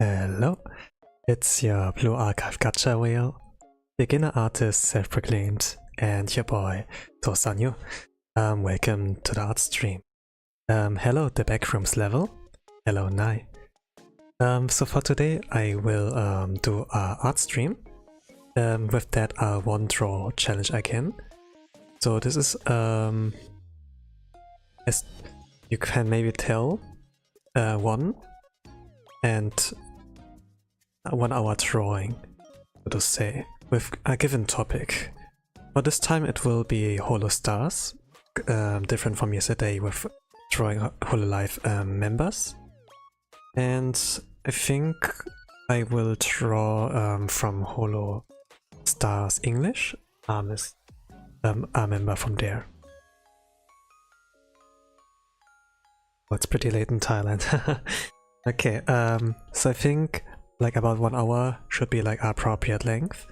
Hello, it's your Blue Archive Gacha whale, beginner artist self-proclaimed, and your boy, Tosanyu. Welcome to the art stream. Hello, the backrooms level. Hello, Nai. So for today, I will do a art stream. With that, a Wandoro challenge again. So this is, as you can maybe tell, 1 and 1 hour drawing, so to say, with a given topic. But this time it will be Holostars, different from yesterday with drawing Hololive members. And I think I will draw from Holostars English, is a member from there. Oh, it's pretty late in Thailand. Okay, so I think like about 1 hour should be like appropriate length,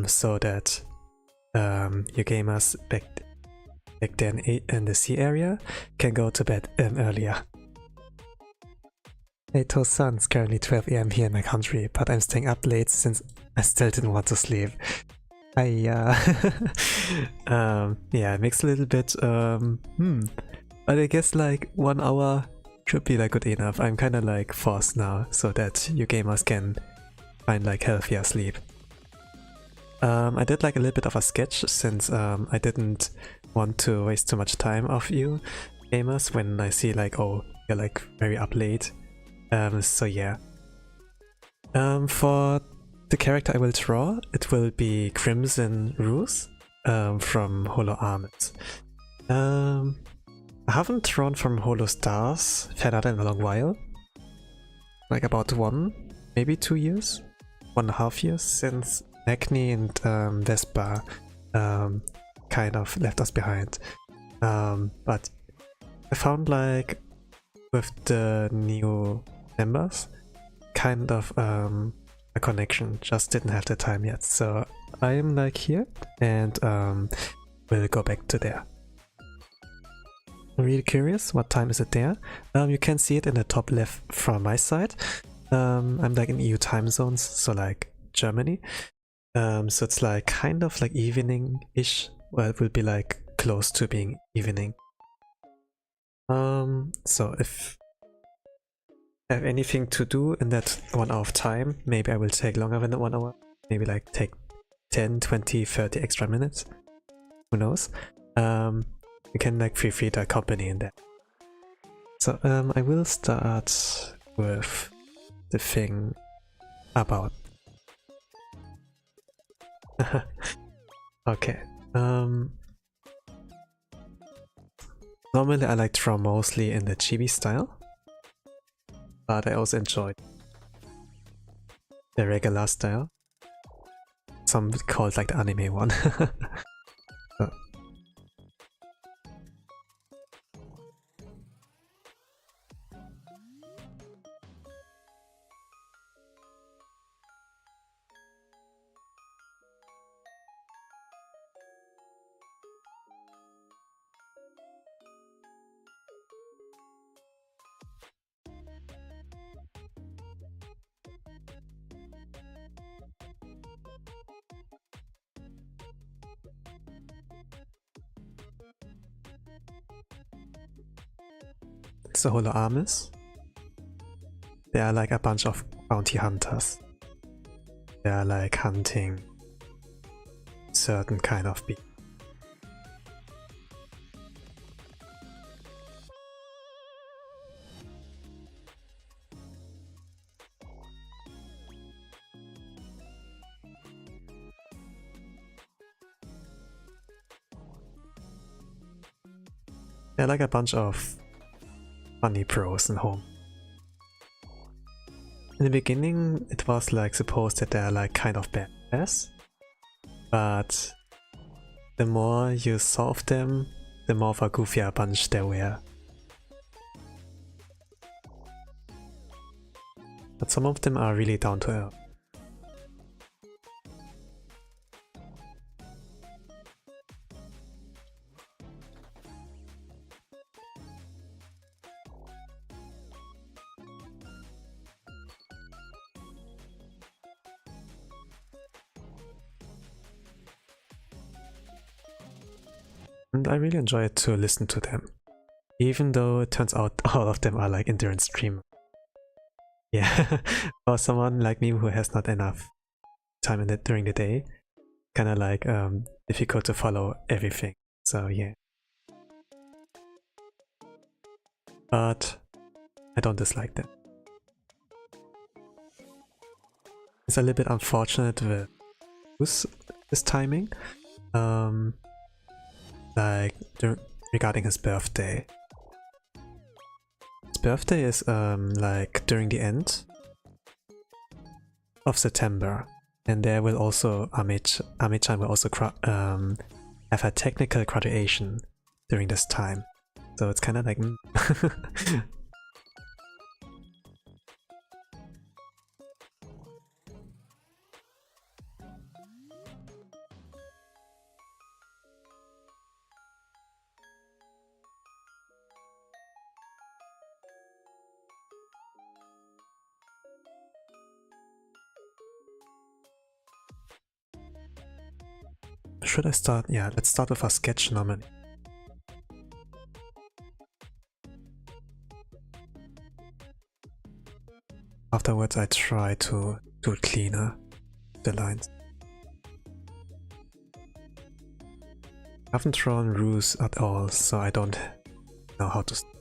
so that you gamers back then in the sea area can go to bed earlier. Hey Tosan, it's currently 12 AM here in my country, but I'm staying up late since I still didn't want to sleep. Yeah, it makes a little bit, but I guess like 1 hour should be like good enough. I'm kinda like forced now so that you gamers can find like healthier sleep. I did like a little bit of a sketch since I didn't want to waste too much time of you gamers when I see like, oh, you're like very up late. So yeah. For the character I will draw, it will be Crimson Ruse from Holo Armors. I haven't drawn from Holostars Fanart in a long while. Like about 1, maybe 2 years? 1.5 years since Acne and Vespa kind of left us behind. But I found like with the new members kind of a connection, just didn't have the time yet. So I am like here and we'll go back to there. I'm really curious, what time is it there? You can see it in the top left from my side. I'm like in EU time zones, so like Germany. So it's like kind of like evening-ish. Well, it will be like close to being evening. So if I have anything to do in that 1 hour of time, maybe I will take longer than 1 hour. Maybe like take 10, 20, 30 extra minutes. Who knows? You can like feel free to accompany in that. So I will start with the thing about. Okay. Normally I like draw mostly in the chibi style, but I also enjoy the regular style. Some call it like the anime one. So. The Holo Armors. They are like a bunch of bounty hunters. They are like hunting certain kind of beast. They're like a bunch of funny pros in home. In the beginning, it was like supposed that they're like kind of badass, but the more you solve them, the more of a goofier bunch they were. But some of them are really down to earth. And I really enjoy it to listen to them, even though it turns out all of them are like endurance streamers. Yeah, for someone like me who has not enough time in during the day, kind of like difficult to follow everything. So yeah, but I don't dislike them. It's a little bit unfortunate with this timing. Like regarding his birthday. His birthday is like during the end of September, and there will also Ame-chan will also have a technical graduation during this time. So it's kind of like should I start? Yeah, let's start with a sketch normally. Afterwards I try to do it cleaner, the lines. I haven't drawn Ruse at all, so I don't know how to start.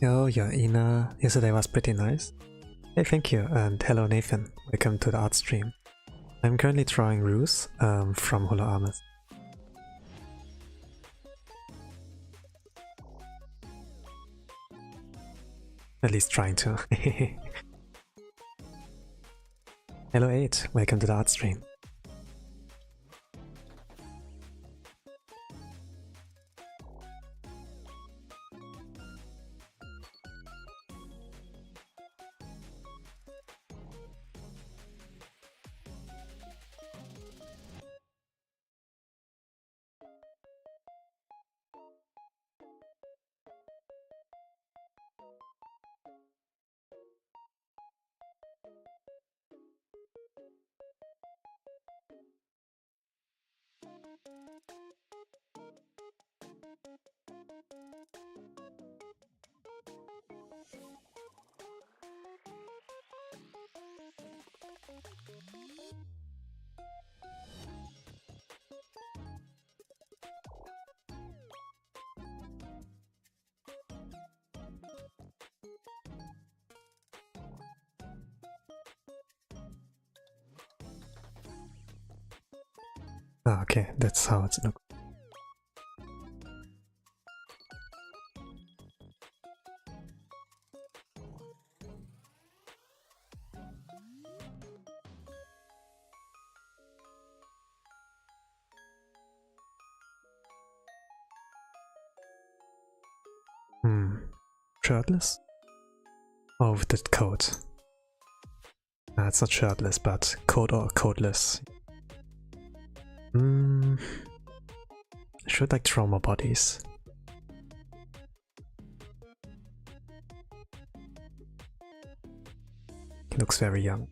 Oh, yeah, Ina. Yesterday was pretty nice. Hey, thank you, and hello Nathan. Welcome to the art stream. I'm currently drawing Ruse from Holo Armors. At least trying to. Hello 8, welcome to the art stream. Ah, okay, that's how it's looks. Shirtless? Oh, with the coat. It's not shirtless, but coat or coatless. I should like draw more bodies. He looks very young.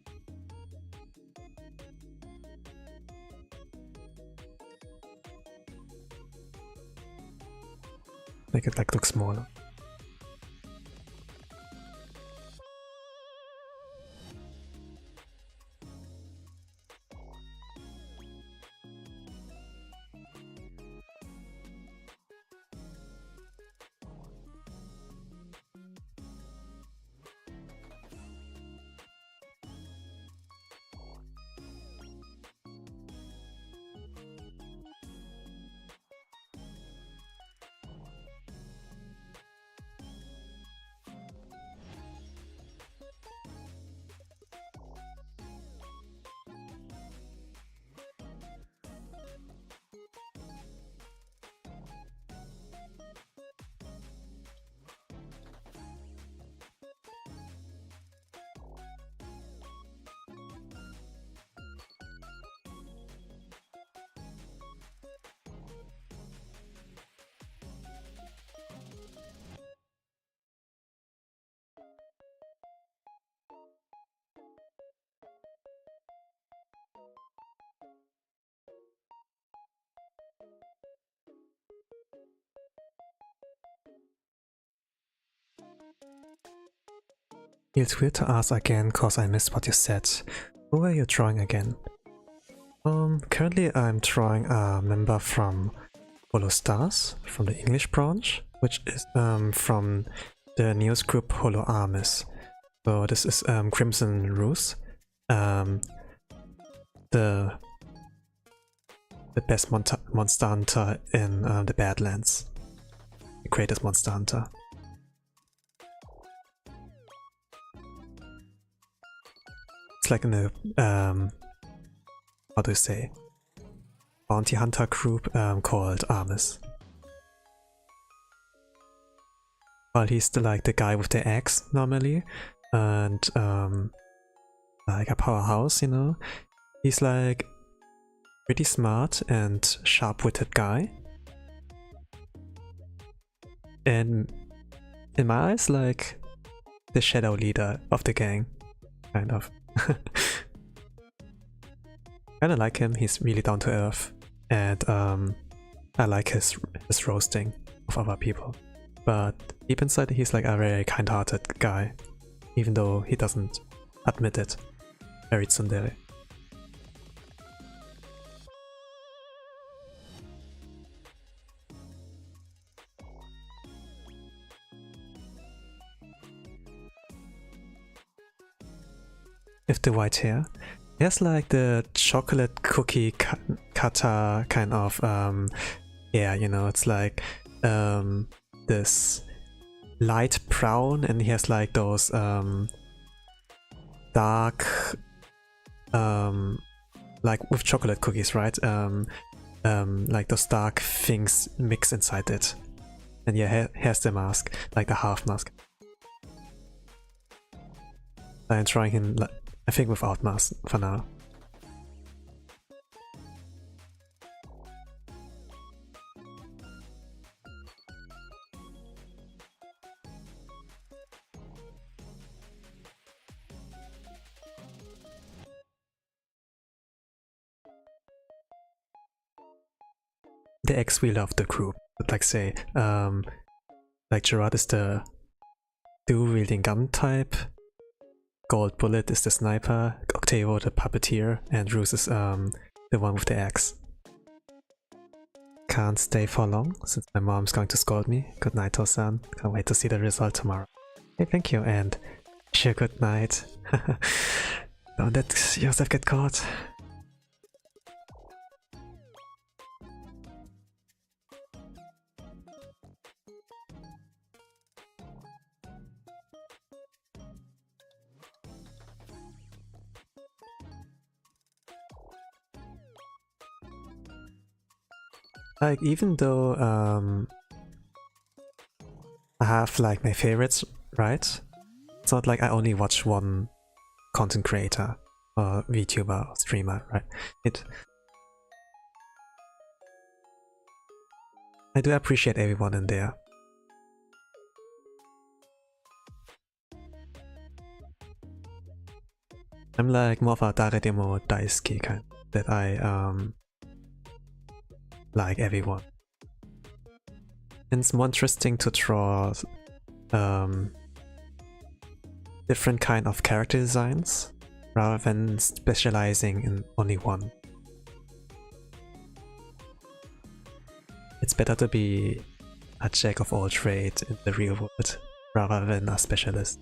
Make it like look smaller. Feels weird to ask again cause I missed what you said. Who were you drawing again? Currently I'm drawing a member from Holostars, from the English branch, which is from the news group Holo Armis. So this is Crimson Ruse, the best monster hunter in the Badlands, the greatest monster hunter. It's like in a how do you say, bounty hunter group called Armis. Well, he's like the guy with the axe normally, and like a powerhouse, you know. He's like pretty smart and sharp-witted guy, and in my eyes, like the shadow leader of the gang, kind of. Kinda like him. He's really down to earth, and I like his roasting of other people. But deep inside, he's like a very kind-hearted guy, even though he doesn't admit it. Very tsundere. With the white hair, he has like the chocolate cookie cutter kind of hair, you know. It's like this light brown, and he has like those dark like with chocolate cookies, right? Like those dark things mix inside it. And yeah, here's the mask, like the half mask. I'm trying him, I think, without mask for now. The ex-wheeler of the group, but like say, like Gerard is the dual-wielding gun type, Gold Bullet is the sniper, Octavo the puppeteer, and Ruse is the one with the axe. Can't stay for long, since my mom's going to scold me. Good night, Tosan. Can't wait to see the result tomorrow. Hey, thank you, and wish you a good night. Don't let yourself get caught. Like, even though I have like my favorites, right? It's not like I only watch one content creator or VTuber or streamer, right? I do appreciate everyone in there. I'm like more of a Daredemo Daisuke kind, that I like everyone. And it's more interesting to draw different kind of character designs rather than specializing in only one. It's better to be a jack of all trades in the real world rather than a specialist.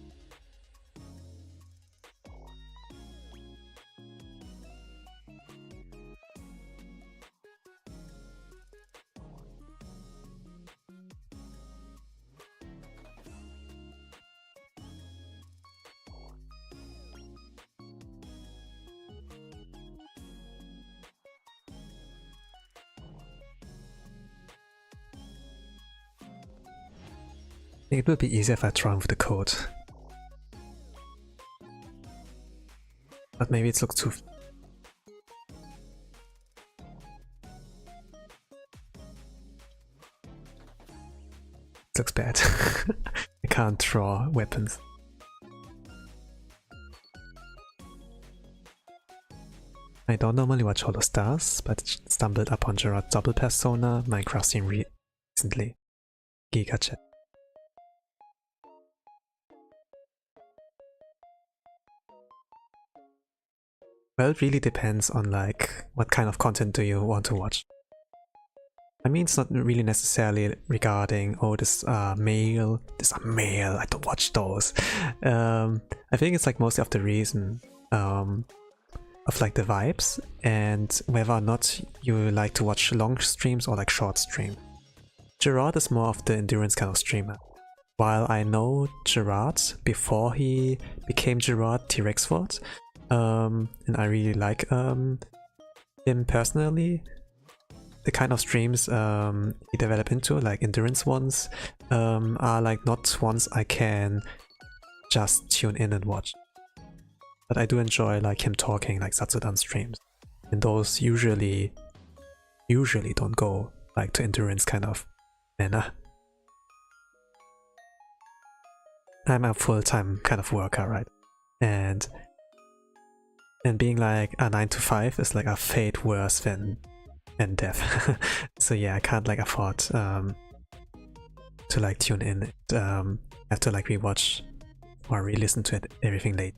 It will be easier if I try with the code. But maybe it looks too... It looks bad. I can't draw weapons. I don't normally watch Holostars, but stumbled upon Gerard's double persona Minecraft stream recently. Giga chat. Well, it really depends on like what kind of content do you want to watch. I mean, it's not really necessarily regarding, oh, this male, I don't watch those. I think it's like mostly of the reason of like the vibes and whether or not you like to watch long streams or like short stream. Gerard is more of the endurance kind of streamer. While I know Gerard before he became Gerard T-Rexford, and I really like him personally, the kind of streams he developed into, like endurance ones, are like not ones I can just tune in and watch. But I do enjoy like him talking like Satsudan streams, and those usually don't go like to endurance kind of manner. I'm a full-time kind of worker, right? And being like a 9 to 5 is like a fate worse than death. So yeah, I can't like afford to like tune in. Have to like rewatch or re-listen to it everything late,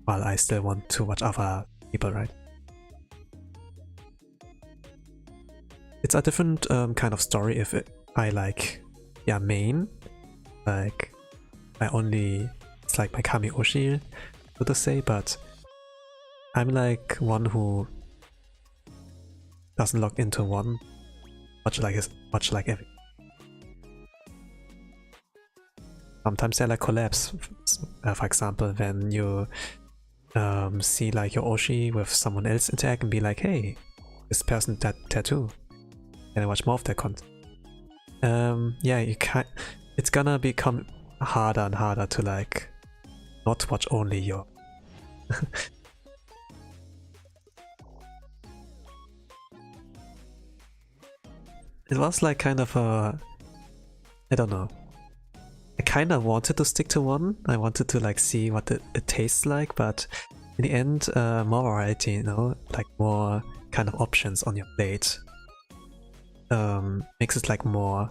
while I still want to watch other people, right? It's a different kind of story if I like, yeah, main, like it's like my Kami Oshi, so to say, but I'm like one who doesn't log into one, much like every. Sometimes they like collapse. For example, when you see like your Oshi with someone else interact and be like, hey, this person tattoo, and I watch more of their content. Yeah, you can't. It's gonna become harder and harder to like not watch only your. It was like kind of a, I don't know. I kind of wanted to stick to one. I wanted to like see what it tastes like, but in the end, more variety, you know, like more kind of options on your plate, makes it like more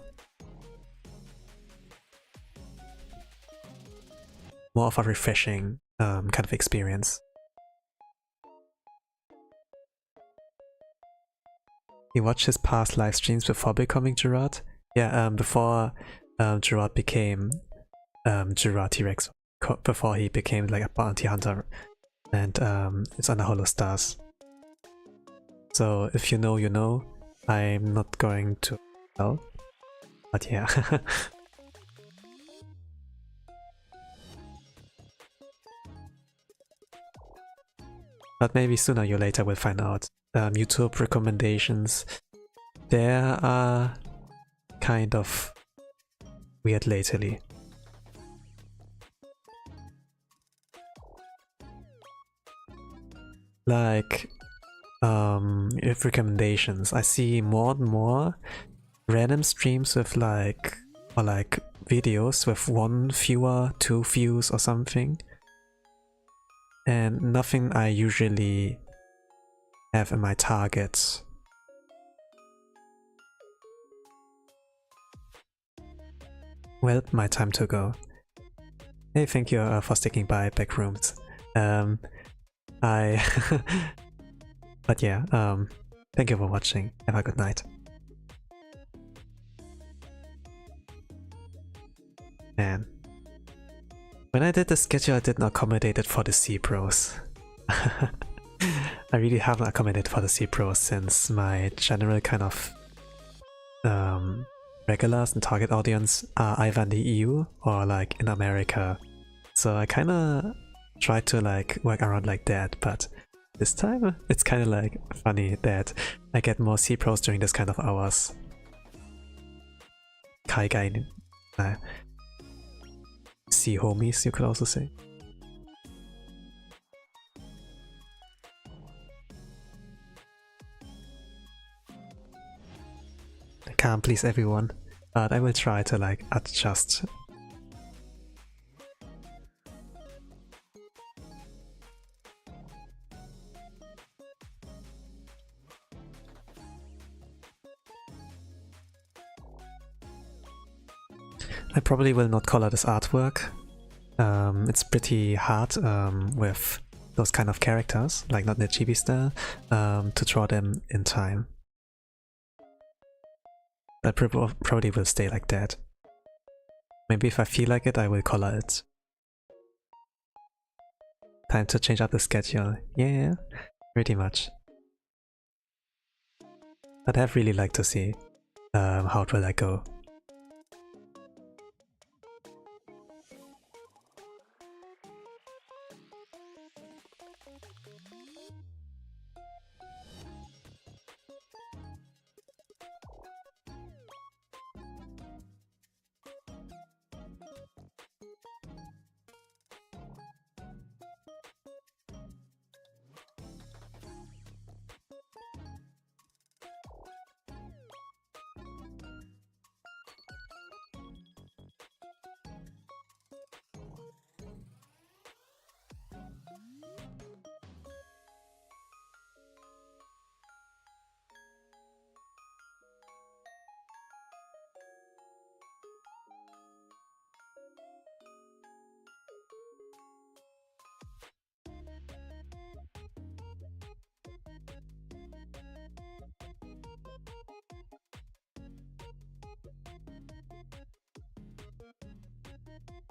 of a refreshing kind of experience. You watched his past live streams before becoming Gerard? Yeah, before Gerard became Gerard T-Rex, before he became like a bounty hunter, and it's on the Holostars. So if you know, you know. I'm not going to tell, but yeah. But maybe sooner or later we'll find out. YouTube recommendations, there are kind of weird lately. Like, if recommendations, I see more and more random streams with like, or like videos with 1 viewer, 2 views or something, and nothing I usually have in my targets. Well, my time to go. Hey, thank you for sticking by, Backrooms. But yeah, thank you for watching. Have a good night. Man, when I did the schedule, I didn't accommodate it for the C-Pros. I really haven't accommodated for the C-Pros since my general kind of regulars and target audience are either in the EU or like in America. So I kinda tried to like work around like that, but this time it's kinda like funny that I get more C-Pros during this kind of hours. Kaigai, C-homies, you could also say. I can't please everyone, but I will try to like adjust. I probably will not color this artwork. It's pretty hard with those kind of characters, like not the chibi style, to draw them in time. I probably will stay like that. Maybe if I feel like it, I will color it. Time to change up the schedule. Yeah, pretty much. But I'd really like to see how it will go.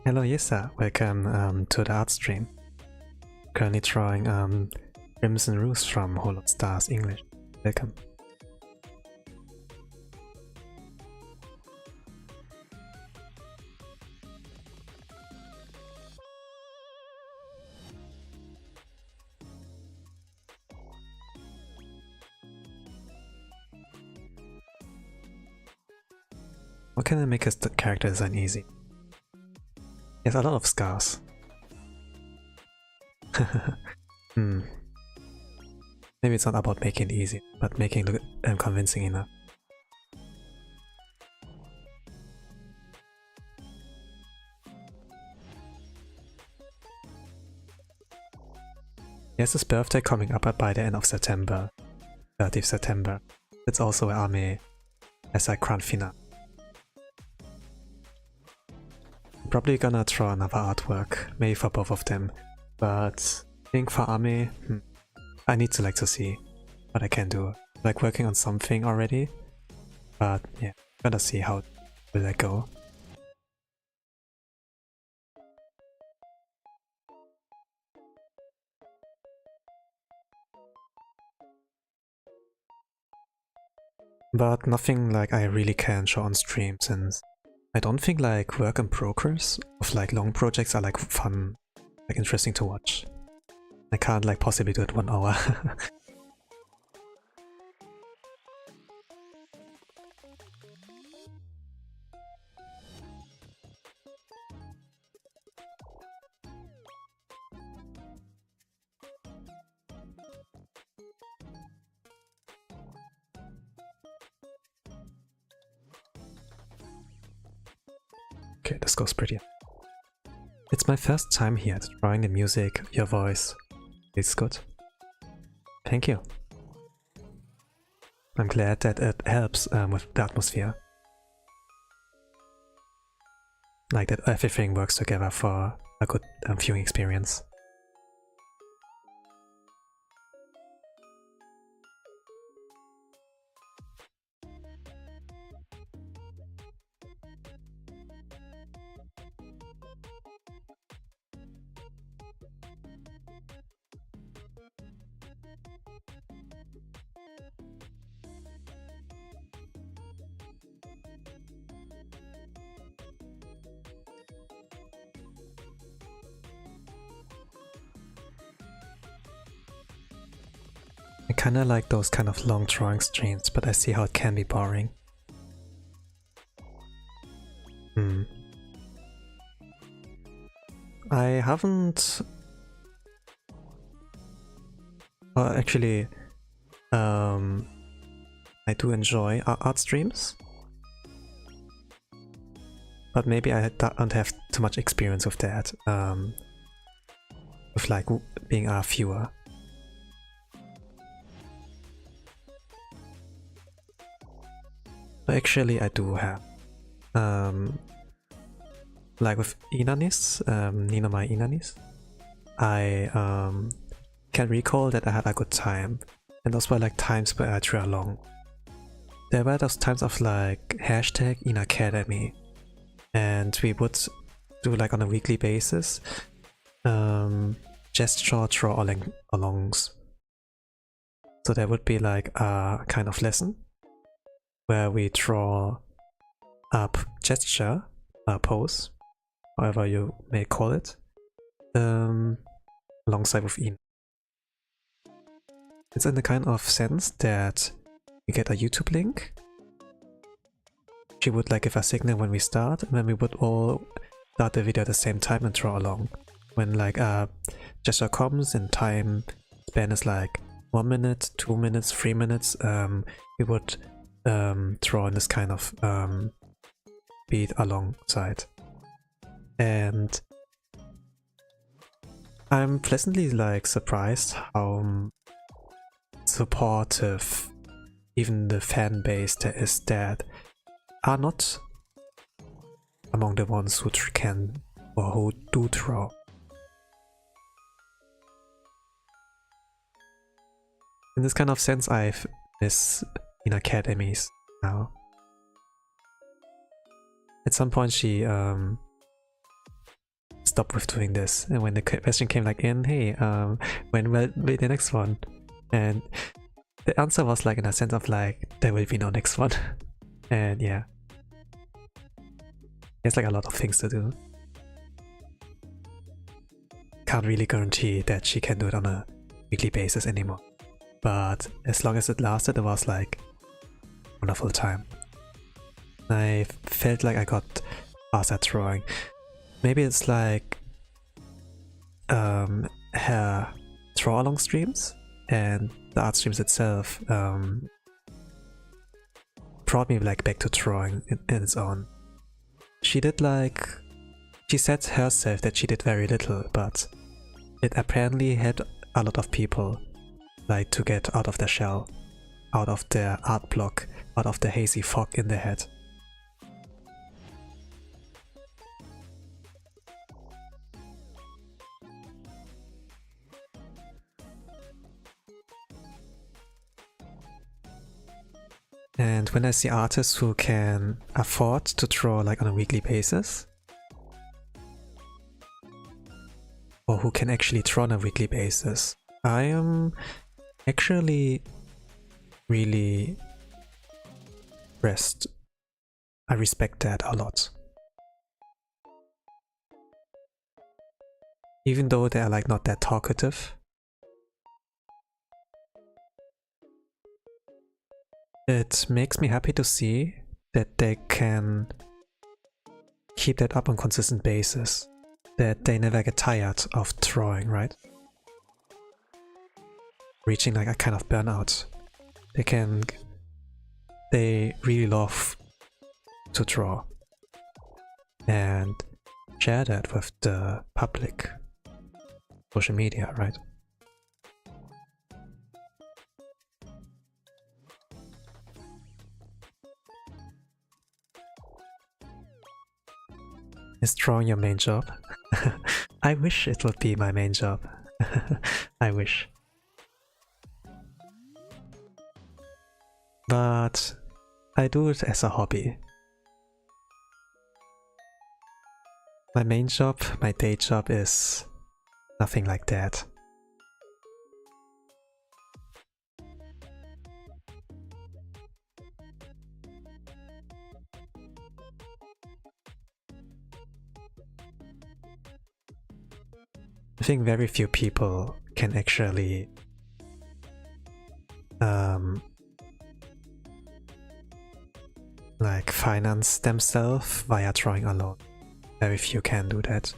Hello Yissa, welcome to the art stream. Currently drawing Crimson Ruse from Holostars English. Welcome. What can I make his character design easy? He has a lot of scars. Maybe it's not about making it easy, but making it look convincing enough. He has his birthday coming up by the end of September, 30th September. It's also where Ame has a grand finale. Probably gonna draw another artwork, maybe for both of them, but I think for Ame, I need to see what I can do. Like working on something already, but yeah, gotta see how will that go. But nothing like I really can show on stream, since I don't think like work in progress of like long projects are like fun, like interesting to watch. I can't like possibly do it 1 hour. Okay, this goes pretty. It's my first time here drawing the music, your voice. It's good. Thank you. I'm glad that it helps with the atmosphere. Like that everything works together for a good viewing experience. I kinda like those kind of long drawing streams, but I see how it can be boring. I haven't... actually, I do enjoy art streams, but maybe I don't have too much experience with that, with like being a viewer. But actually I do have, like with Inanis, Ninamai Inanis, I can recall that I had a good time, and those were like times where I drew along. There were those times of like hashtag in academy, and we would do like on a weekly basis gesture draw alongs. So there would be like a kind of lesson where we draw a gesture, a pose, however you may call it, alongside with in. It's in the kind of sense that we get a YouTube link. She would like give a signal when we start, and then we would all start the video at the same time and draw along. When like a gesture comes and time span is like 1 minute, 2 minutes, 3 minutes, we would draw in this kind of beat alongside. And I'm pleasantly like surprised how supportive even the fan base there is that are not among the ones who can or who do draw. In this kind of sense, I've missed in academies now. At some point she stopped with doing this, and when the question came like in, hey, when will be the next one? And the answer was like in a sense of like, there will be no next one. And yeah. There's like a lot of things to do. Can't really guarantee that she can do it on a weekly basis anymore. But as long as it lasted, it was like a wonderful time. I felt like I got past at drawing. Maybe it's like her draw along streams and the art streams itself brought me like back to drawing in its own. She did like, she said herself that she did very little, but it apparently had a lot of people like to get out of their shell, out of their art block, out of the hazy fog in their head. And when I see artists who can afford to draw like on a weekly basis, or who can actually draw on a weekly basis, I am actually really impressed. I respect that a lot. Even though they are like not that talkative, it makes me happy to see that they can keep that up on a consistent basis, that they never get tired of drawing, right? Reaching like a kind of burnout. They really love to draw and share that with the public, social media, right? Is drawing your main job? I wish it would be my main job. I wish. But I do it as a hobby. My main job, my day job is nothing like that. I think very few people can actually like finance themselves via drawing alone. Very few can do that.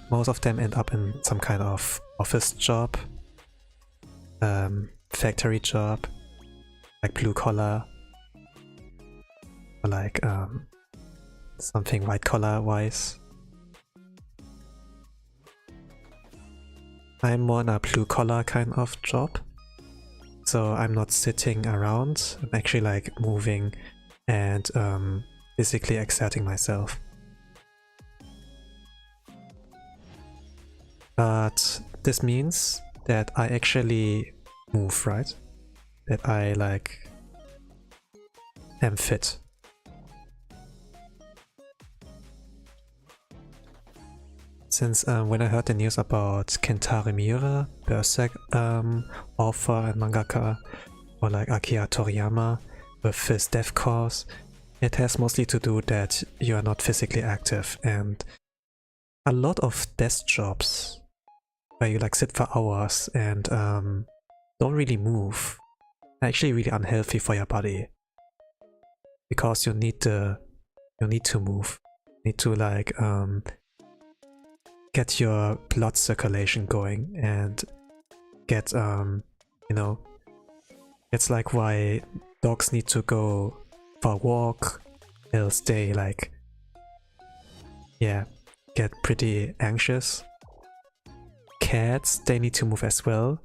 Most of them end up in some kind of office job, factory job, like blue collar, or like something white collar wise. I'm more in a blue collar kind of job, so I'm not sitting around. I'm actually like moving and physically exerting myself. But this means that I actually move, right? That I like am fit. Since when I heard the news about Kentaro Miura, Berserk author and mangaka, or like Akira Toriyama with his death cause, it has mostly to do that you are not physically active, and a lot of desk jobs where you like sit for hours and don't really move are actually really unhealthy for your body, because you need to move, you need to like get your blood circulation going and get you know, it's like why dogs need to go for a walk, else they like, yeah, get pretty anxious. Cats, they need to move as well,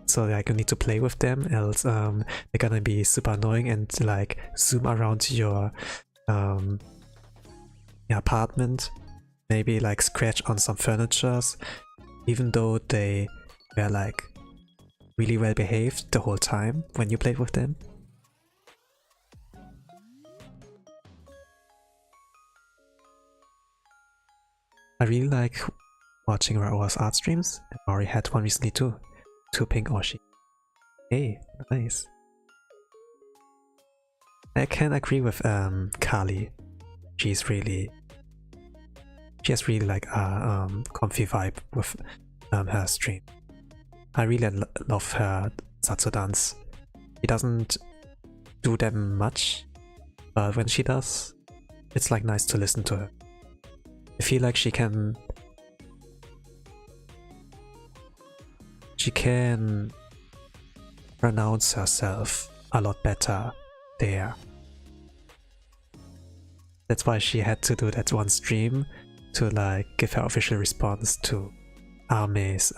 so like you need to play with them, else they're gonna be super annoying and like zoom around your apartment, maybe like scratch on some furnitures, even though they were like really well behaved the whole time when you played with them. I really like watching Rao's art streams, and Mari had one recently too. Two pink Oshi. Hey, nice. I can agree with Kali. She has really like a comfy vibe with her stream. I really love her Satsu dance. She doesn't do that much, but when she does, it's like nice to listen to her. I feel like she can pronounce herself a lot better there. That's why she had to do that one stream to like give her official response to Ame's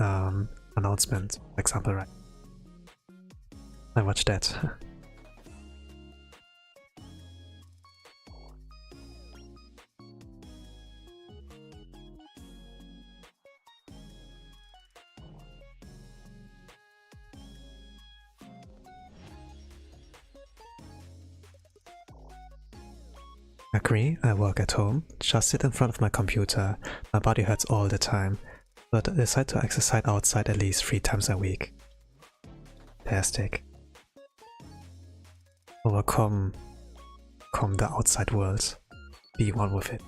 announcement, for example, right? I watched that. Agree, I work at home, just sit in front of my computer, my body hurts all the time, but I decide to exercise outside at least 3 times a week. Fantastic. Overcome the outside world, be one with it.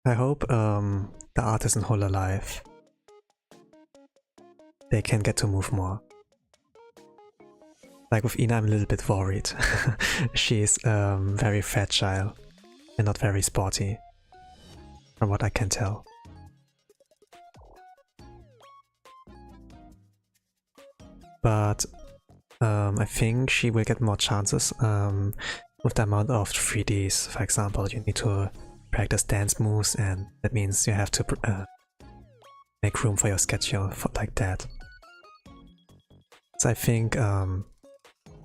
I hope the artists in Hololive, they can get to move more. Like with Ina, I'm a little bit worried. She's very fragile and not very sporty, from what I can tell. But I think she will get more chances with the amount of 3Ds. For example, you need to practice dance moves, and that means you have to make room for your schedule like that. So I think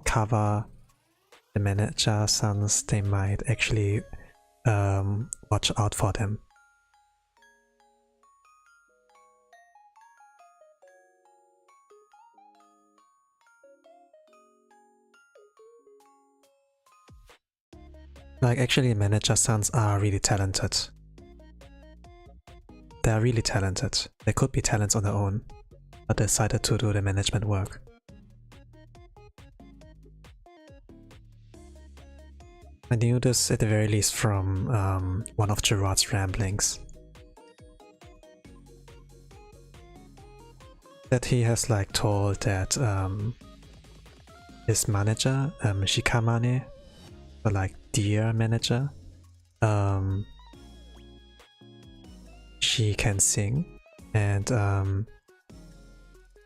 Kava, the manager sons, they might actually watch out for them. Like actually manager sons are really talented. They are really talented. They could be talents on their own, but decided to do the management work. I knew this at the very least from one of Gerard's ramblings. That he has like told that his manager, Shikamane, or like dear manager, she can sing, and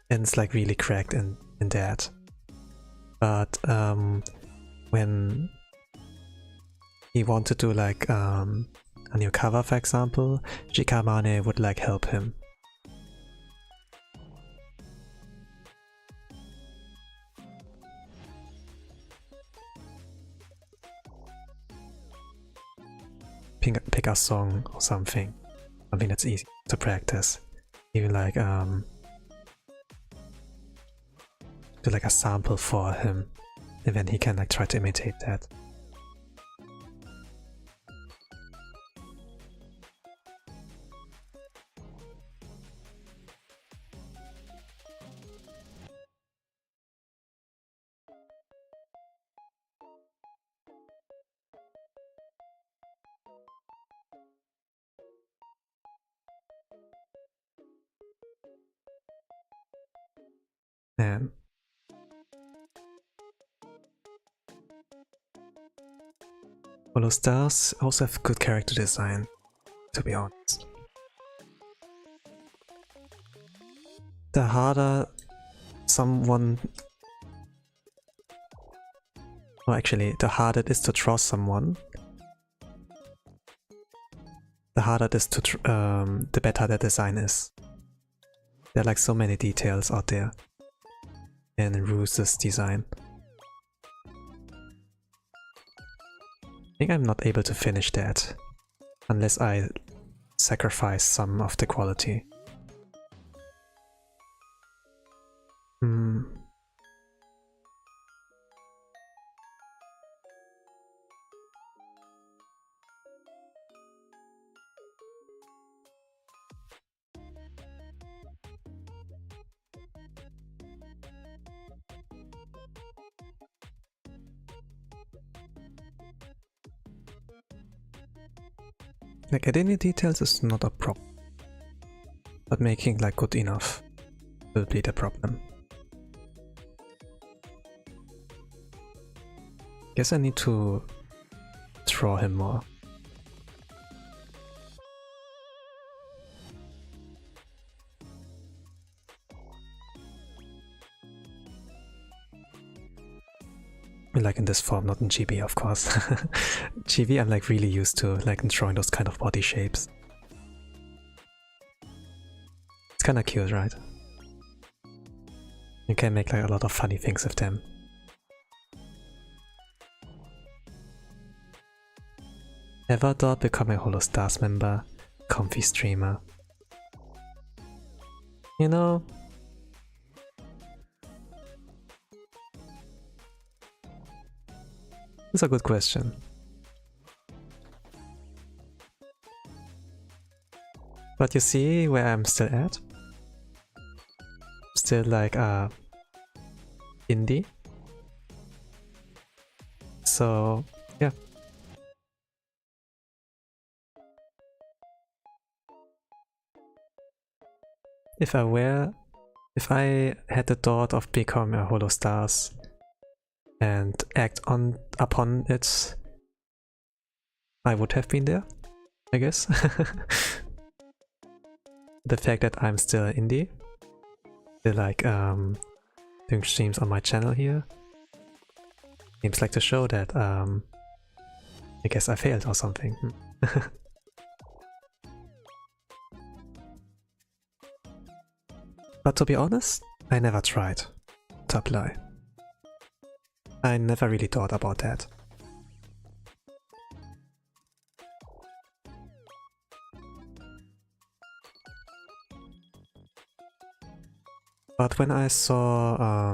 it's like really cracked in that. But when he want to do like a new cover, for example, Shikamane would like help him. Pick a song or something that's easy to practice. Even like do like a sample for him, and then he can like try to imitate that. And Holostars also have good character design, to be honest. The harder someone... Well, actually, the harder it is to draw someone, the harder it is to... the better the design is. There are like so many details out there in Ruse's design. I think I'm not able to finish that unless I sacrifice some of the quality. Like adding details is not a problem, but making like good enough will be the problem. Guess I need to draw him more. Like in this form, not in GB, of course. GB I'm like really used to, like drawing those kind of body shapes. It's kinda cute, right? You can make like a lot of funny things with them. Ever thought become a Holostars member? Comfy streamer. You know, it's a good question. But you see where I'm still at? Still like indie. So yeah. If I had the thought of becoming a Holostars and act upon it, I would have been there, I guess. The fact that I'm still indie, still like doing streams on my channel here, seems like to show that I guess I failed or something. But to be honest, I never tried to apply. I never really thought about that. But when I saw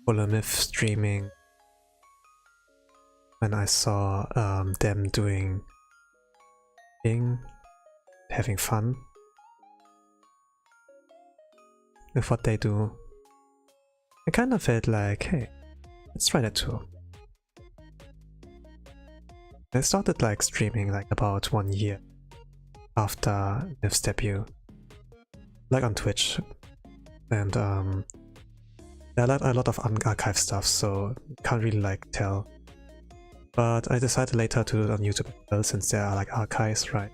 Holomyth streaming, when I saw them doing having fun with what they do, I kind of felt like, hey, let's try that too. I started like streaming like about 1 year after Myth's debut, like on Twitch, and there are a lot of archive stuff, so can't really like tell. But I decided later to do it on YouTube as well, since there are like archives, right?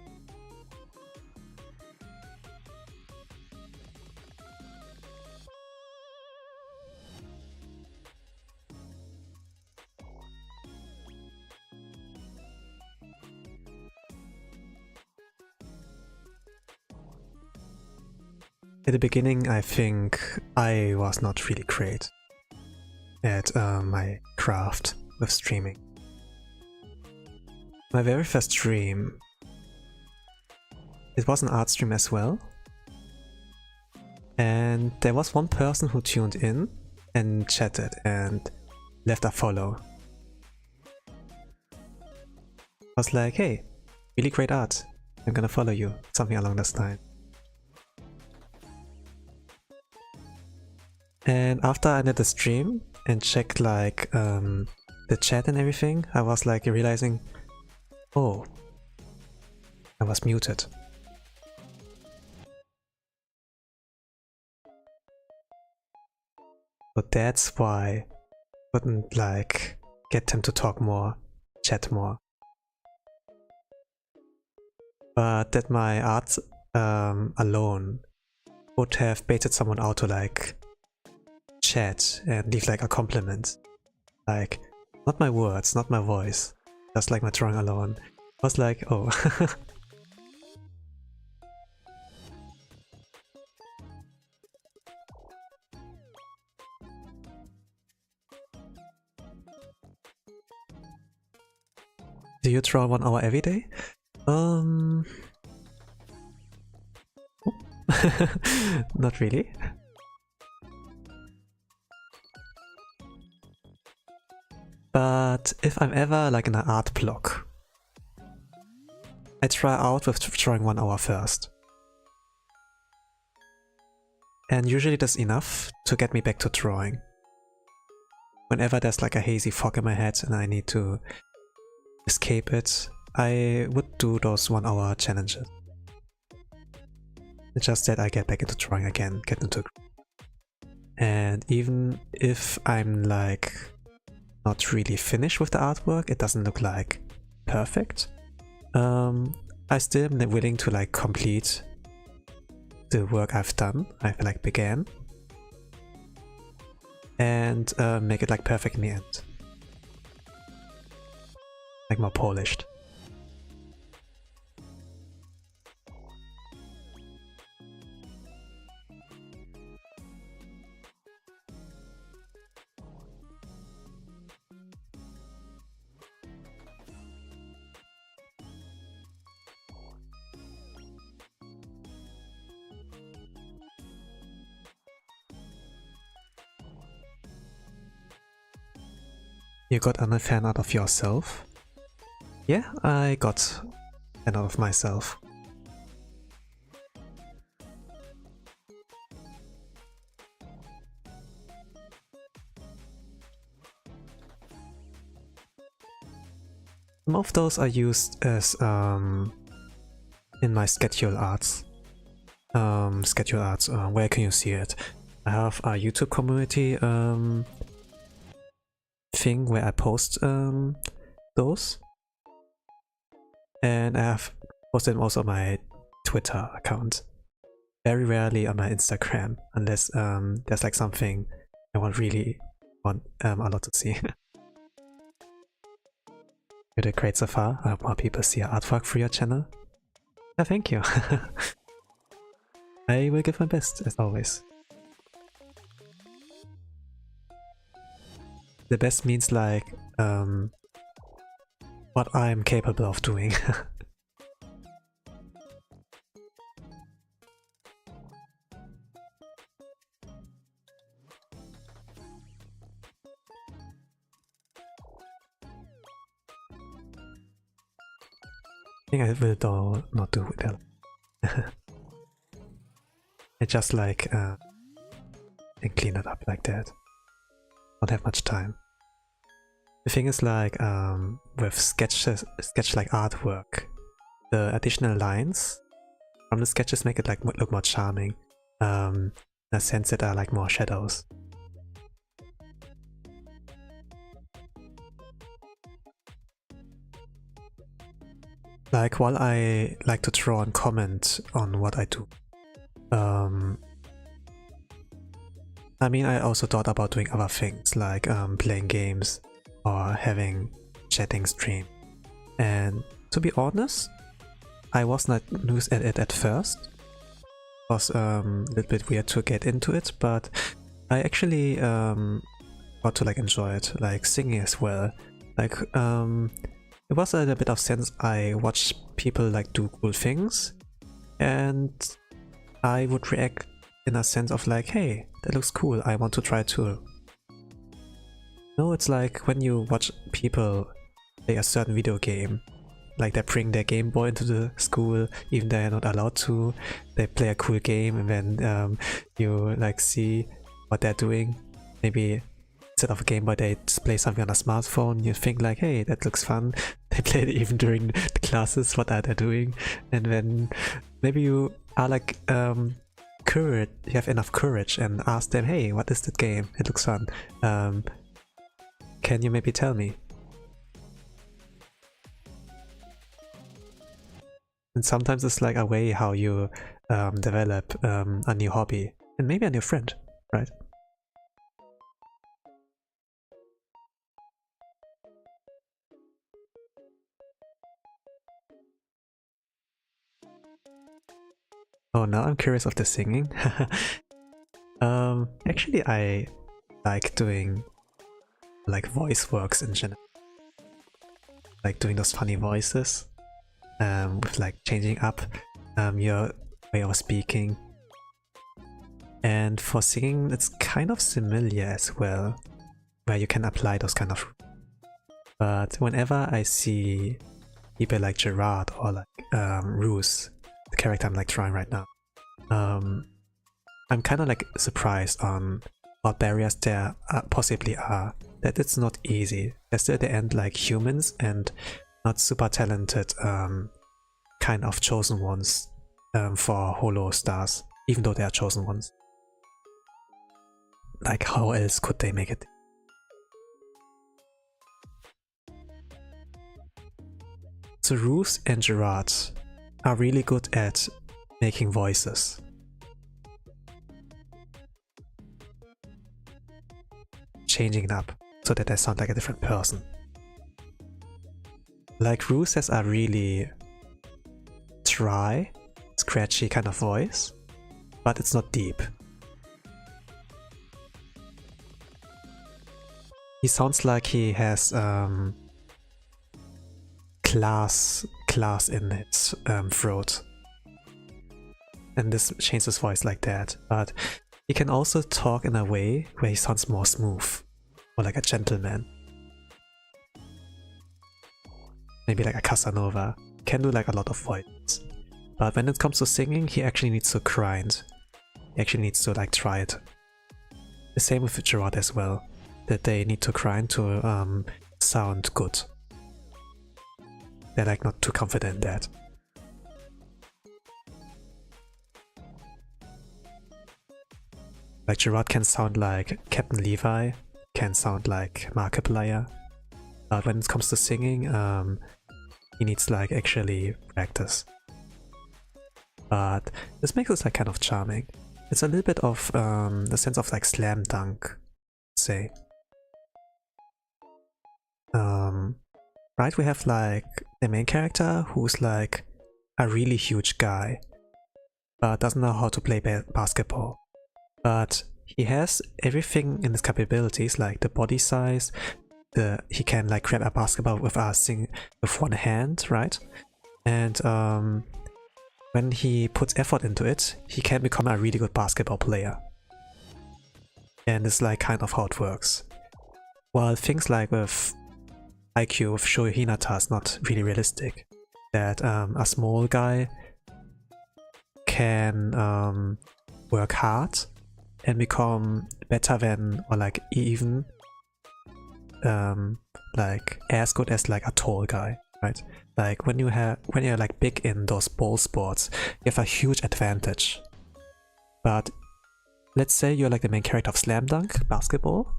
at the beginning I think I was not really great at my craft with streaming. My very first stream, it was an art stream as well, and there was one person who tuned in and chatted and left a follow. I was like, hey, really great art, I'm gonna follow you, something along this line. And after I did the stream and checked like the chat and everything, I was like realizing, oh, I was muted. So that's why I couldn't like get them to talk more, chat more. But that my art alone would have baited someone out to like chat and leave like a compliment. Like, not my words, not my voice, just like my drawing alone. I was like, oh. Do you draw 1 hour every day? Not really. But if I'm ever like in an art block, I try out with drawing 1 hour first. And usually that's enough to get me back to drawing. Whenever there's like a hazy fog in my head and I need to escape it, I would do those 1 hour challenges. It's just that I get back into drawing again, get into it. And even if I'm like not really finished with the artwork, it doesn't look like perfect, I still am willing to like complete the work I've done, I've like began, and make it like perfect in the end. Like more polished. You got a fan art of yourself? Yeah, I got fan art of myself. Some of those are used as in my schedule arts. Where can you see it? I have a YouTube community thing where I post those, and I have posted them also on my Twitter account. Very rarely on my Instagram, unless there's like something I really want a lot to see. You did great so far. I hope more people see your artwork through your channel. Yeah, thank you. I will give my best, as always. The best means like what I'm capable of doing. I think I will not do that. I just like and clean it up like that. Don't have much time. The thing is like with sketch like artwork, the additional lines from the sketches make it like look more charming. In a sense that are like more shadows. Like while I like to draw and comment on what I do, I mean I also thought about doing other things like playing games or having chatting stream, and to be honest, I was not used at it at first, was a little bit weird to get into it, but I actually got to like enjoy it, like singing as well. Like it was a little bit of sense. I watched people like do cool things, and I would react in a sense of like, hey, that looks cool, I want to try too. No, it's like when you watch people play a certain video game, like they bring their Game Boy into the school, even they're not allowed to. They play a cool game, and then you like see what they're doing. Maybe instead of a Game Boy, they display something on a smartphone. You think like, hey, that looks fun. They play it even during the classes. What are they doing? And then maybe you are like courage. You have enough courage and ask them, hey, what is that game? It looks fun. Can you maybe tell me? And sometimes it's like a way how you develop a new hobby and maybe a new friend, right? Oh, now I'm curious of the singing. Actually, I like doing like voice works in general, like doing those funny voices. With like changing up your way of speaking. And for singing, it's kind of similar as well, where you can apply those kind of. But whenever I see people like Gerard or like Roos, the character I'm like trying right now, I'm kind of like surprised on what barriers there possibly are. That it's not easy. They're still at the end like humans and not super talented kind of chosen ones for Holostars, even though they are chosen ones. Like, how else could they make it? So Roos and Gerard are really good at making voices. Changing it up so that they sound like a different person. Like Roos has a really dry, scratchy kind of voice, but it's not deep. He sounds like he has class in his throat, and this changes his voice like that. But he can also talk in a way where he sounds more smooth, or like a gentleman. Maybe like a Casanova. Can do like a lot of voices. But when it comes to singing, he actually needs to grind. He actually needs to like try it. The same with Gerard as well. That they need to grind to sound good. They're like not too confident in that. Like Gerard can sound like Captain Levi, can sound like Markiplier. But when it comes to singing, he needs like actually practice. But this makes it like kind of charming. It's a little bit of the sense of like slam dunk, say. Right, we have like the main character who's like a really huge guy, but doesn't know how to play basketball. But he has everything in his capabilities, like the body size. He can like grab a basketball with one hand, right? And when he puts effort into it, he can become a really good basketball player. And it's like kind of how it works. While things like with IQ with Shoyo Hinata is not really realistic. That a small guy can work hard and become better than, or like even like as good as like a tall guy, right? Like when you're like big in those ball sports, you have a huge advantage. But let's say you're like the main character of Slam Dunk basketball,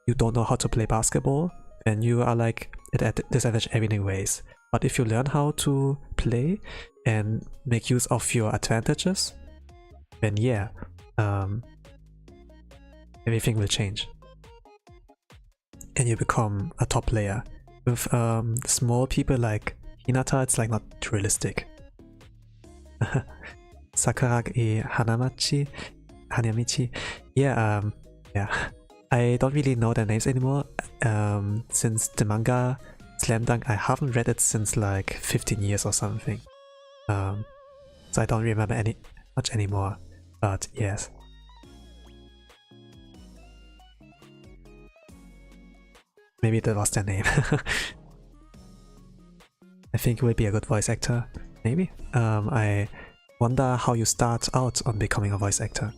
you don't know how to play basketball, and you are like at disadvantage anyways. But if you learn how to play and make use of your advantages, then yeah, everything will change. And you become a top player. With small people like Hinata, it's like not realistic. Sakuragi Hanamichi. Yeah, yeah. I don't really know their names anymore. Since the manga Slam Dunk, I haven't read it since like 15 years or something. So I don't remember much anymore. But yes. Maybe that was their name. I think he will be a good voice actor. Maybe. I wonder how you start out on becoming a voice actor.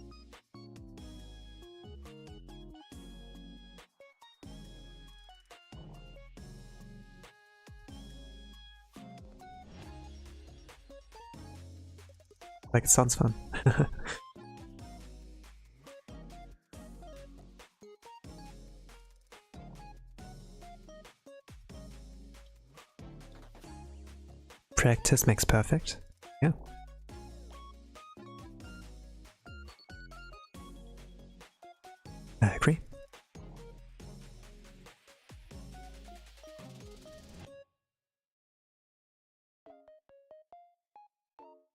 Like, it sounds fun. Practice makes perfect. Yeah. I agree.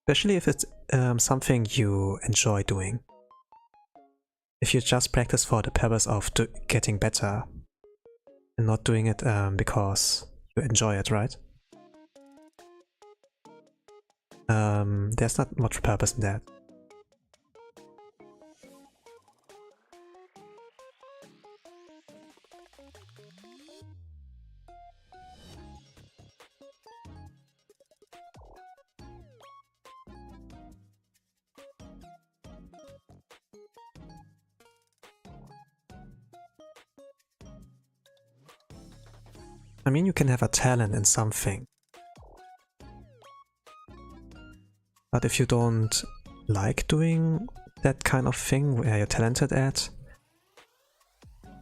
Especially if it's something you enjoy doing. If you just practice for the purpose of getting better and not doing it because you enjoy it, right? There's not much purpose in that. I mean, you can have a talent in something. But if you don't like doing that kind of thing where you're talented at,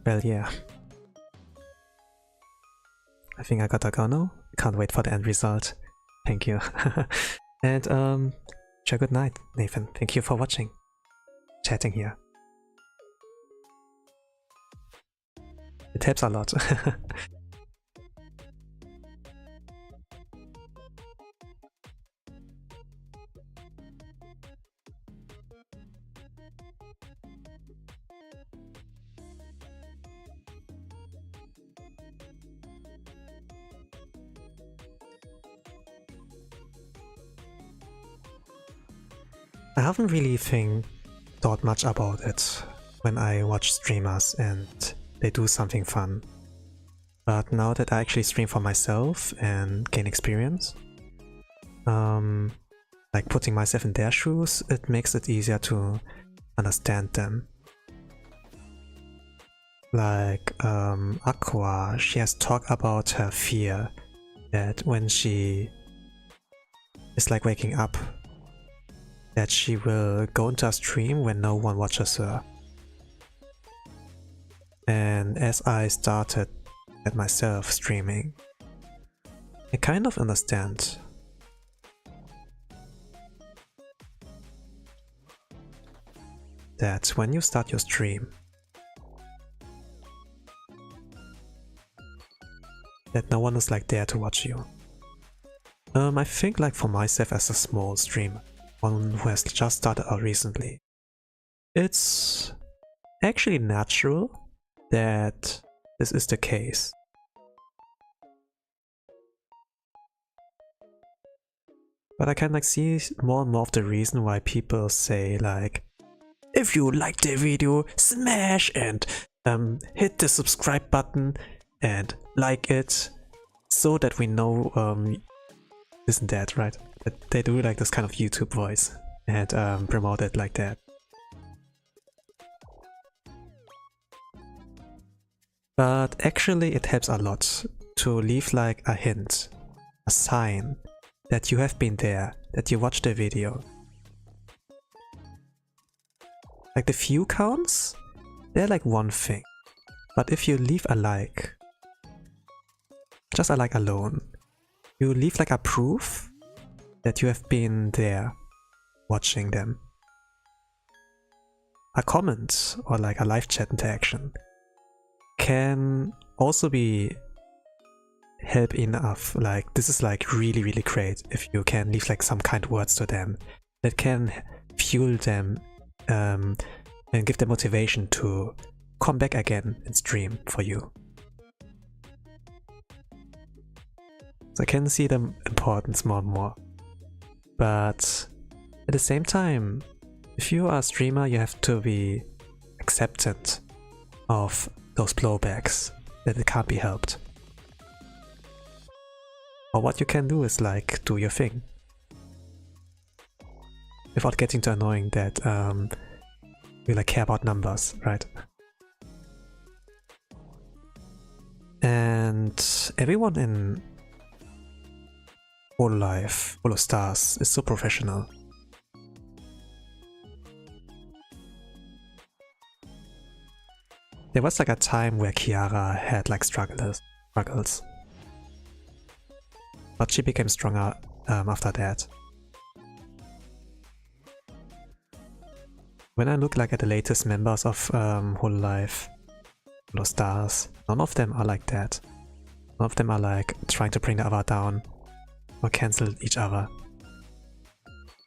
well, yeah. I think I gotta go now. Can't wait for the end result. Thank you. And have a good night, Nathan. Thank you for watching. Chatting here. It helps a lot. I haven't really thought much about it when I watch streamers and they do something fun. But now that I actually stream for myself and gain experience, like putting myself in their shoes, it makes it easier to understand them. Like Aqua, she has talked about her fear that when she is like waking up, that she will go into a stream when no one watches her. And as I started at myself streaming, I kind of understand. That when you start your stream, that no one is like there to watch you. I think like for myself as a small streamer, one who has just started out recently, it's actually natural that this is the case. But I can like see more and more of the reason why people say like, if you like the video, smash and hit the subscribe button and like it, so that we know this and that, right? That they do like this kind of YouTube voice and promote it like that. But actually it helps a lot to leave like a hint, a sign that you have been there, that you watched the video. Like the view counts, they're like one thing. But if you leave a like, just a like alone, you leave like a proof that you have been there watching them. A comment or like a live chat interaction can also be help enough. Like this is like really great if you can leave like some kind words to them that can fuel them and give them motivation to come back again and stream for you. So I can see the importance more and more. But at the same time, if you are a streamer, you have to be acceptant of those blowbacks, that it can't be helped. Or what you can do is like do your thing without getting too annoying that you like care about numbers, right? And everyone in Holostars is so professional. There was like a time where Kiara had like struggles. But she became stronger after that. When I look like at the latest members of Holostars, none of them are like that. None of them are like trying to bring the other down or cancel each other.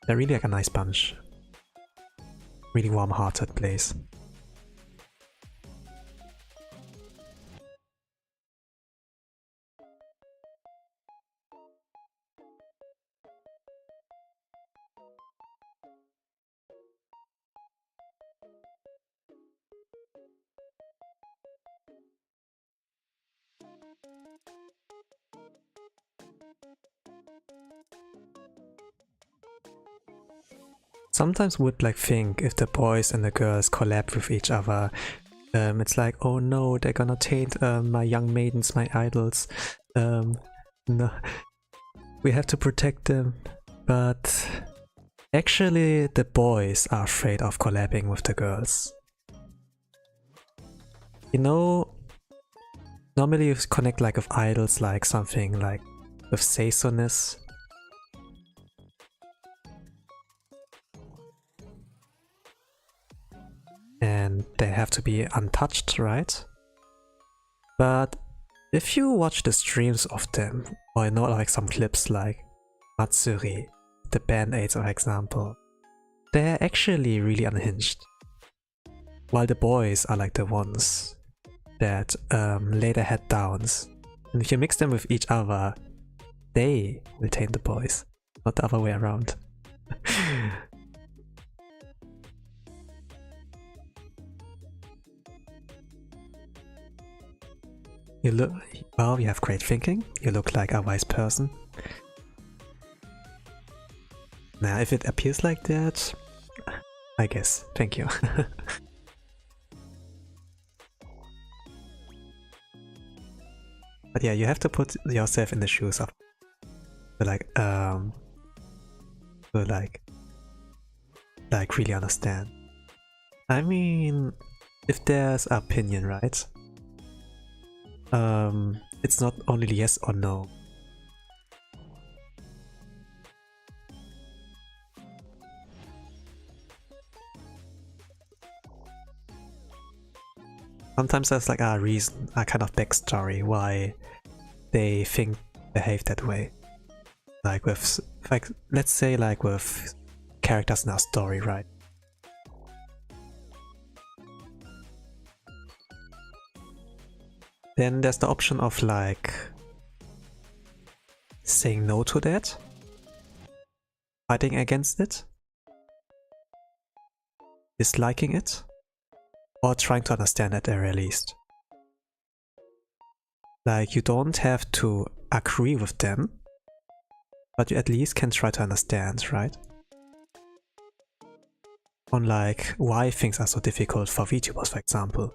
They're really like a nice bunch. Really warm-hearted place. Sometimes would like think if the boys and the girls collab with each other, it's like, oh no, they're gonna taint my young maidens, my idols. No, we have to protect them. But actually, the boys are afraid of collabing with the girls. You know, normally you connect like with idols, like something like with say-so-ness. And they have to be untouched, right? But if you watch the streams of them, or you know like some clips like Matsuri, the Band-Aids for example, they're actually really unhinged. While the boys are like the ones that lay their head downs. And if you mix them with each other, they will tame the boys, not the other way around. You look, well, you have great thinking, you look like a wise person. Now, if it appears like that, I guess, thank you. But yeah, you have to put yourself in the shoes of like really understand. I mean, if there's opinion, right? It's not only yes or no. Sometimes there's like a reason, a kind of backstory why they behave that way. Like with, like, let's say like with characters in our story, right? Then there's the option of like saying no to that, fighting against it, disliking it, or trying to understand it at the very least. Like, you don't have to agree with them, but you at least can try to understand, right? On like why things are so difficult for VTubers, for example.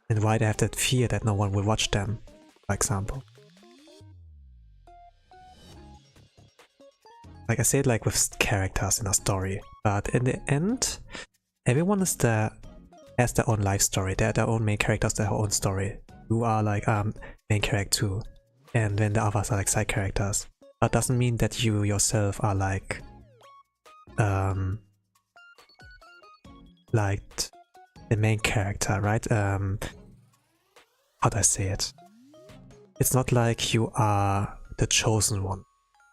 And why they have that fear that no one will watch them, for example. Like I said, like with characters in a story, but in the end, everyone has their own life story. They're their own main characters, their own story. You are like main character too, and then the others are like side characters. That doesn't mean that you yourself are like the main character, right? How do I say it? It's not like you are the chosen one,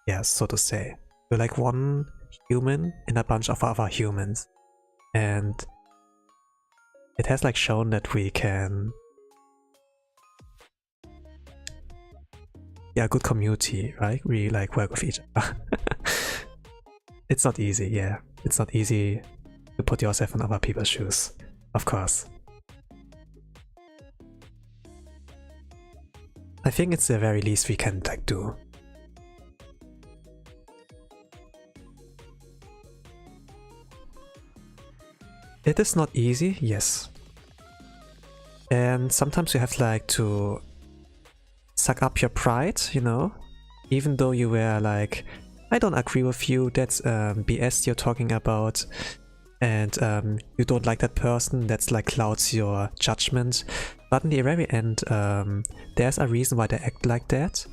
yes, so to say. You're like one human in a bunch of other humans. And it has like shown that we can... Yeah, good community, right? We like work with each other. It's not easy, yeah. It's not easy to put yourself in other people's shoes, of course. I think it's the very least we can like do. It is not easy, yes. And sometimes you have like to suck up your pride, you know? Even though you were like, I don't agree with you, that's BS you're talking about, and you don't like that person, that's like clouds your judgment. But in the very end, there's a reason why they act like that.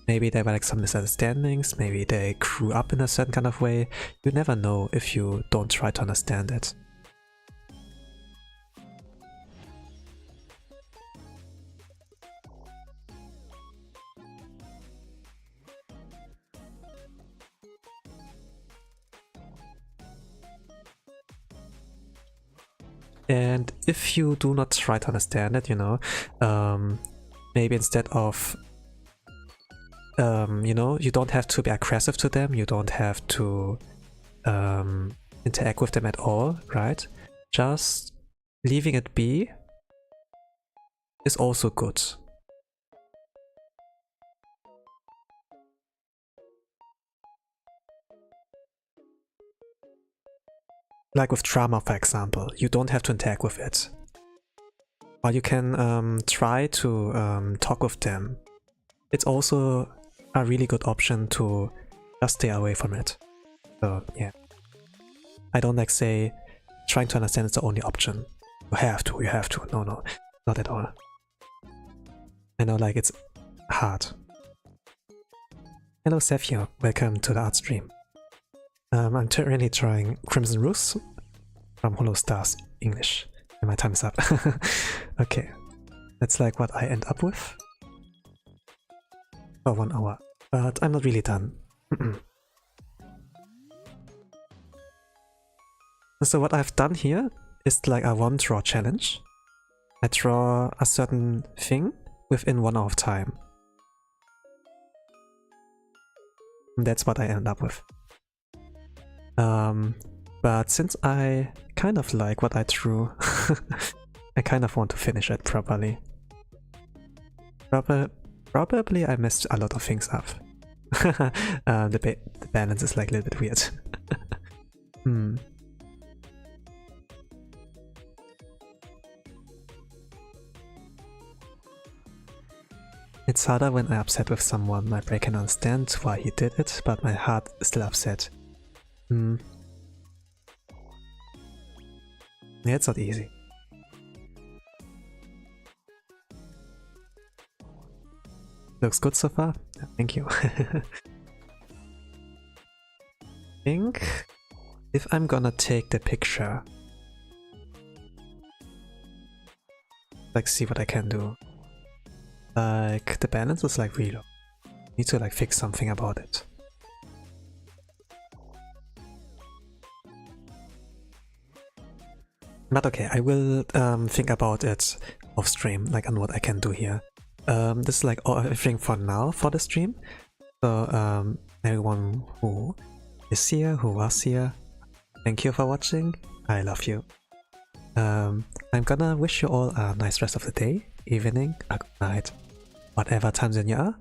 Maybe there were like some misunderstandings, maybe they grew up in a certain kind of way. You never know if you don't try to understand it. And if you do not try to understand it, you know, maybe instead of, you know, you don't have to be aggressive to them, you don't have to interact with them at all, right? Just leaving it be is also good. Like with drama, for example, you don't have to interact with it. Or you can try to talk with them. It's also a really good option to just stay away from it. So yeah. I don't like say trying to understand is the only option. You have to. No, not at all. I know like it's hard. Hello Sevio, welcome to the art stream. I'm currently trying Crimson Ruse from Holostars English. And my time is up. Okay. That's like what I end up with. For 1 hour. But I'm not really done. So what I've done here is like a one draw challenge. I draw a certain thing within 1 hour of time. And that's what I end up with. But since I kind of like what I drew, I kind of want to finish it properly. Probably I messed a lot of things up. The balance is like a little bit weird. It's harder when I'm upset with someone. My brain can understand why he did it, but my heart is still upset. Yeah, it's not easy. Looks good so far? Thank you. I think if I'm gonna take the picture, like see what I can do. Like the balance is like really low. Need to like fix something about it. But okay, I will think about it off stream, like on what I can do here. This is like everything for now for the stream. So everyone who is here, who was here, thank you for watching. I love you. I'm gonna wish you all a nice rest of the day, evening, or good night, whatever time zone you are.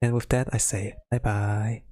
And with that I say bye bye.